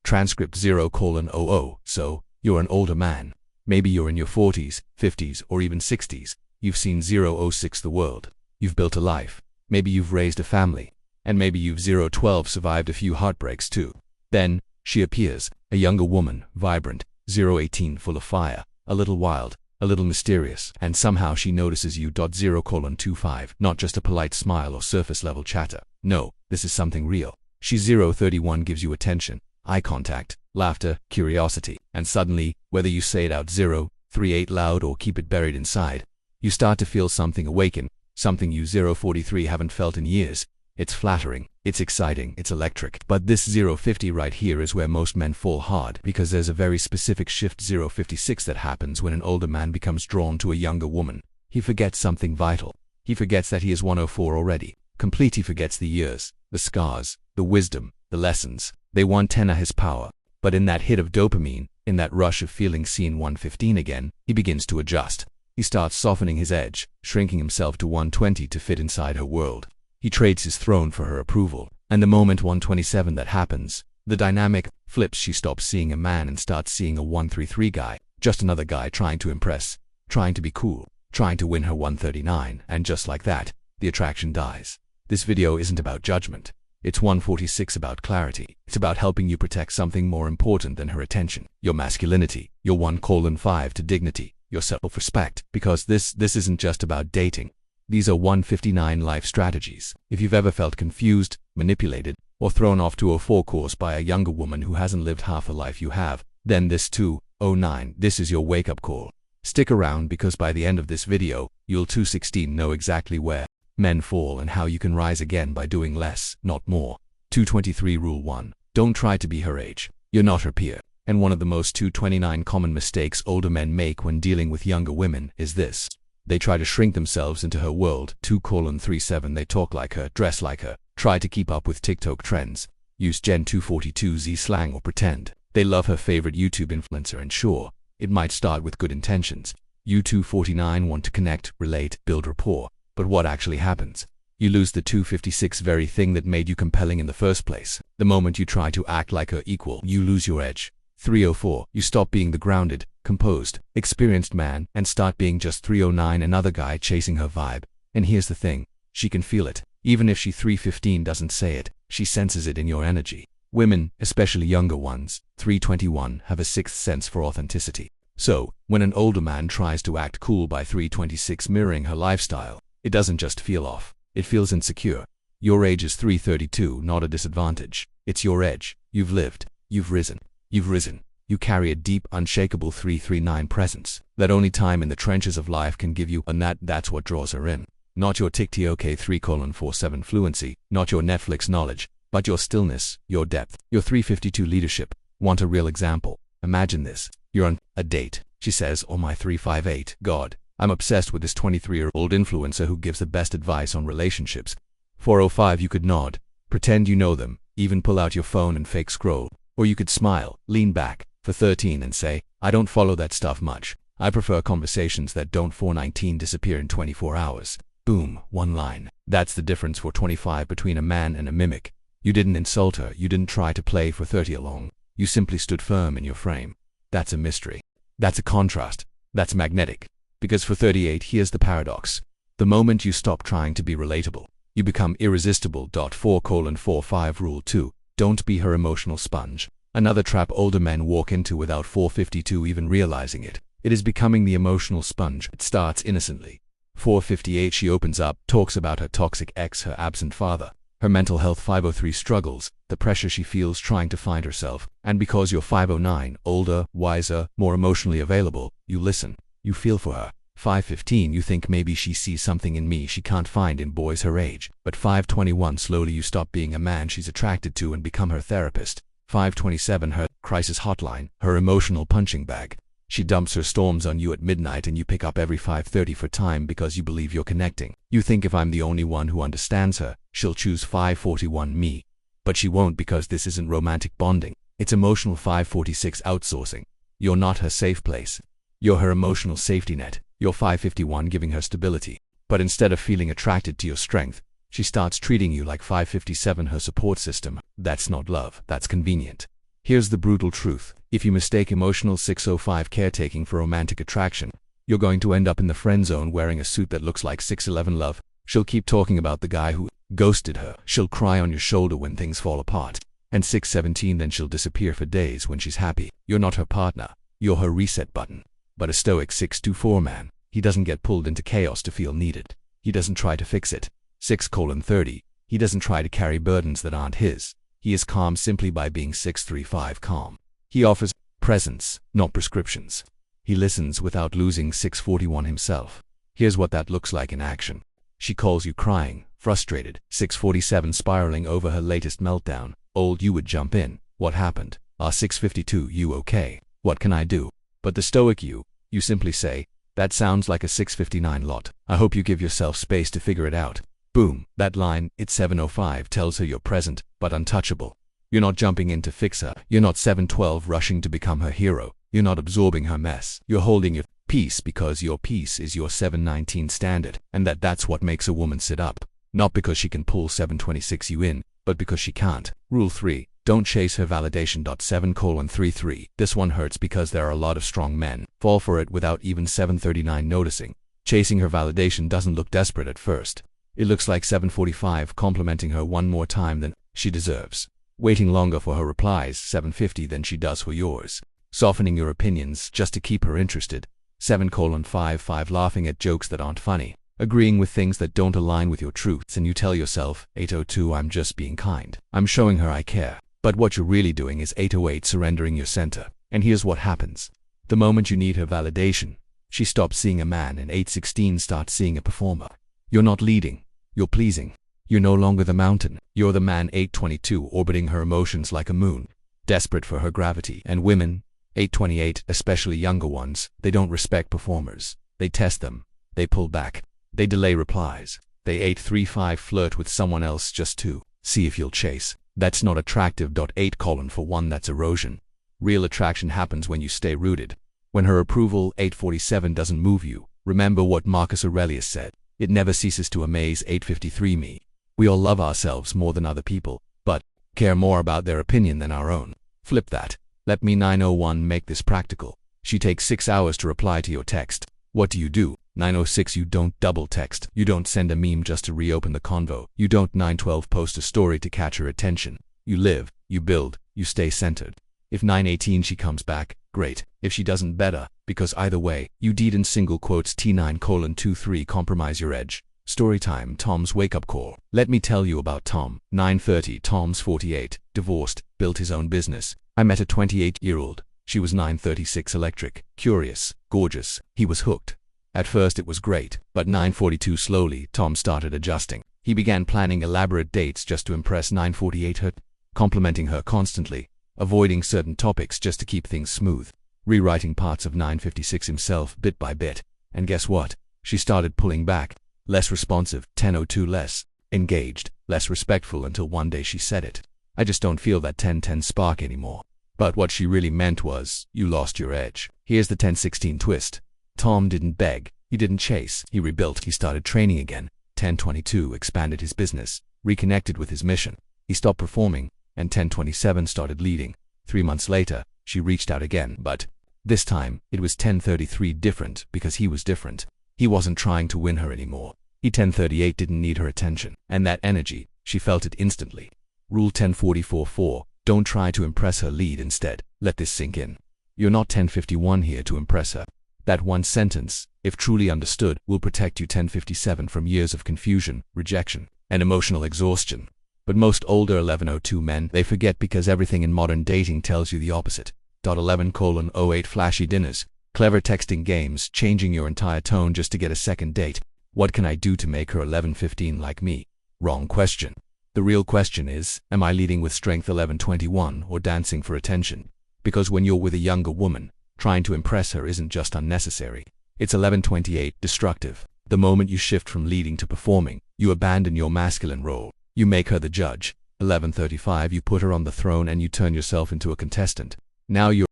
Transcript 0:00. So, you're an older man. Maybe you're in your 40s, 50s, or even 60s. You've seen 006 the world. You've built a life. Maybe you've raised a family. And maybe you've 012 survived a few heartbreaks too. Then, she appears, a younger woman, vibrant, 018 full of fire, a little wild, a little mysterious, and somehow she notices you. 0:25, not just a polite smile or surface-level chatter. No, this is something real. She 031 gives you attention, eye contact, laughter, curiosity, and suddenly, whether you say it out 038 loud or keep it buried inside, you start to feel something awaken, something you 043 haven't felt in years. It's flattering, it's exciting, it's electric. But this 050 right here is where most men fall hard, because there's a very specific shift 056 that happens when an older man becomes drawn to a younger woman. He forgets something vital. He forgets that he is 104 already. Complete. He forgets the years, the scars, the wisdom, the lessons. They 110 his power. But in that hit of dopamine, in that rush of feeling seen 115 again, he begins to adjust. He starts softening his edge, shrinking himself to 120 to fit inside her world. He trades his throne for her approval. And the moment 127 that happens, the dynamic flips. She stops seeing a man and starts seeing a 133 guy. Just another guy trying to impress, trying to be cool, trying to win her 139. And just like that, the attraction dies. This video isn't about judgment. It's 146 about clarity. It's about helping you protect something more important than her attention. Your masculinity. Your 1:5 to dignity. Your self-respect. Because this isn't just about dating. These are 159 life strategies. If you've ever felt confused, manipulated, or thrown off to a 4 course by a younger woman who hasn't lived half the life you have, then this 209, this is your wake-up call. Stick around, because by the end of this video, you'll 216 know exactly where men fall and how you can rise again by doing less, not more. 223 Rule 1. Don't try to be her age. You're not her peer. And one of the most 229 common mistakes older men make when dealing with younger women is this. They try to shrink themselves into her world. 2:37. They talk like her, dress like her, try to keep up with TikTok trends, use Gen 242Z slang, or pretend they love her favorite YouTube influencer. And sure, it might start with good intentions. You 249 want to connect, relate, build rapport. But what actually happens? You lose the 256 very thing that made you compelling in the first place. The moment you try to act like her equal, you lose your edge. 304. You stop being the grounded, composed, experienced man and start being just 309, another guy chasing her vibe. And here's the thing, she can feel it. Even if she 315 doesn't say it, she senses it in your energy. Women, especially younger ones, 321, have a sixth sense for authenticity. So, when an older man tries to act cool by 326 mirroring her lifestyle, it doesn't just feel off, it feels insecure. Your age is 332, not a disadvantage. It's your edge. You've lived. You've risen. You've risen. You carry a deep, unshakable 339 presence that only time in the trenches of life can give you, and that's what draws her in. Not your TikTok 3:47 fluency, not your Netflix knowledge, but your stillness, your depth, your 352 leadership. Want a real example? Imagine this. You're on a date. She says, "Oh my 358, God, I'm obsessed with this 23-year-old influencer who gives the best advice on relationships." 405. You could nod, pretend you know them, even pull out your phone and fake scroll. Or you could smile, lean back, for 13 and say, "I don't follow that stuff much. I prefer conversations that don't 419 disappear in 24 hours. Boom, one line. That's the difference for 25 between a man and a mimic. You didn't insult her, you didn't try to play for 30 along. You simply stood firm in your frame. That's a mystery. That's a contrast. That's magnetic. Because for 38, here's the paradox. The moment you stop trying to be relatable, you become irresistible. 4:45 Rule 2. Don't be her emotional sponge. Another trap older men walk into without 452 even realizing it. It is becoming the emotional sponge. It starts innocently. 458. She opens up, talks about her toxic ex, her absent father, her mental health. 503 struggles, the pressure she feels trying to find herself. And because you're 509, older, wiser, more emotionally available, you listen. You feel for her. 515. You think maybe she sees something in me she can't find in boys her age. But 521. Slowly you stop being a man she's attracted to and become her therapist. 527. Her crisis hotline, her emotional punching bag. She dumps her storms on you at midnight and you pick up every 5:30 for time because you believe you're connecting. You think, if I'm the only one who understands her, she'll choose 541 me. But she won't, because this isn't romantic bonding. It's emotional. 546. Outsourcing. You're not her safe place. You're her emotional safety net. You're 551, giving her stability. But instead of feeling attracted to your strength, she starts treating you like 557, her support system. That's not love, that's convenient. Here's the brutal truth. If you mistake emotional 605 caretaking for romantic attraction, you're going to end up in the friend zone wearing a suit that looks like 611 love. She'll keep talking about the guy who ghosted her. She'll cry on your shoulder when things fall apart. And 617, then she'll disappear for days when she's happy. You're not her partner. You're her reset button. But a stoic 624 man, he doesn't get pulled into chaos to feel needed. He doesn't try to fix it. 6:30, he doesn't try to carry burdens that aren't his. He is calm simply by being 635 calm. He offers presence, not prescriptions. He listens without losing 641 himself. Here's what that looks like in action. She calls you crying, frustrated, 647 spiraling over her latest meltdown. Old you would jump in. What happened? 652, you okay? What can I do? But the stoic you simply say, that sounds like a 659 lot. I hope you give yourself space to figure it out. Boom, that line, it's 705, tells her you're present, but untouchable. You're not jumping in to fix her. You're not 712 rushing to become her hero. You're not absorbing her mess. You're holding your peace because your peace is your 719 standard, and that's what makes a woman sit up. Not because she can pull 726 you in, but because she can't. Rule 3. Don't chase her validation. 7:33. This one hurts because there are a lot of strong men. Fall for it without even 739 noticing. Chasing her validation doesn't look desperate at first. It looks like 745 complimenting her one more time than she deserves. Waiting longer for her replies, 750, than she does for yours. Softening your opinions just to keep her interested. 7:55 laughing at jokes that aren't funny. Agreeing with things that don't align with your truths, and you tell yourself, 802, I'm just being kind. I'm showing her I care. But what you're really doing is 808 surrendering your center. And here's what happens. The moment you need her validation, she stops seeing a man, and 816 starts seeing a performer. You're not leading. You're pleasing. You're no longer the mountain. You're the man. 822 orbiting her emotions like a moon, desperate for her gravity. And women, 828, especially younger ones, they don't respect performers. They test them. They pull back. They delay replies. They 835 flirt with someone else just to see if you'll chase. That's not attractive. 8:1 that's erosion. Real attraction happens when you stay rooted. When her approval, 847, doesn't move you. Remember what Marcus Aurelius said. It never ceases to amaze. 853 me. We all love ourselves more than other people, but care more about their opinion than our own. Flip that. Let me 901 make this practical. She takes 6 hours to reply to your text. What do? 906 you don't double text. You don't send a meme just to reopen the convo. You don't 912 post a story to catch her attention. You live, you build, you stay centered. If 918 she comes back, great. If she doesn't, better, because either way, you did in single quotes T9:23 compromise your edge. Storytime. Tom's wake-up call. Let me tell you about Tom. 9:30. Tom's 48, divorced, built his own business. I met a 28-year-old. She was 936 electric, curious, gorgeous. He was hooked. At first it was great, but 942 slowly, Tom started adjusting. He began planning elaborate dates just to impress 948 her, complimenting her constantly, avoiding certain topics just to keep things smooth, rewriting parts of 956 himself bit by bit. And guess what? She started pulling back, less responsive, 10:02 less engaged, less respectful, until one day she said it. I just don't feel that 10:10 spark anymore. But what she really meant was, you lost your edge. Here's the 10:16 twist. Tom didn't beg. He didn't chase. He rebuilt. He started training again. 10:22 expanded his business, reconnected with his mission. He stopped performing, and 10:27 started leading. 3 months later, she reached out again, but this time, it was 10:33 different because he was different. He wasn't trying to win her anymore. He 10:38 didn't need her attention, and that energy, she felt it instantly. Rule 10:44:4, don't try to impress her, lead instead. Let this sink in. You're not 10:51 here to impress her. That one sentence, if truly understood, will protect you 10:57 from years of confusion, rejection, and emotional exhaustion. But most older 11:02 men, they forget because everything in modern dating tells you the opposite. 11:08 flashy dinners, clever texting games, changing your entire tone just to get a second date. What can I do to make her 11:15 like me? Wrong question. The real question is, am I leading with strength 11:21 or dancing for attention? Because when you're with a younger woman, trying to impress her isn't just unnecessary. It's 11:28 destructive. The moment you shift from leading to performing, you abandon your masculine role. You make her the judge. 11:35 you put her on the throne and you turn yourself into a contestant. Now you're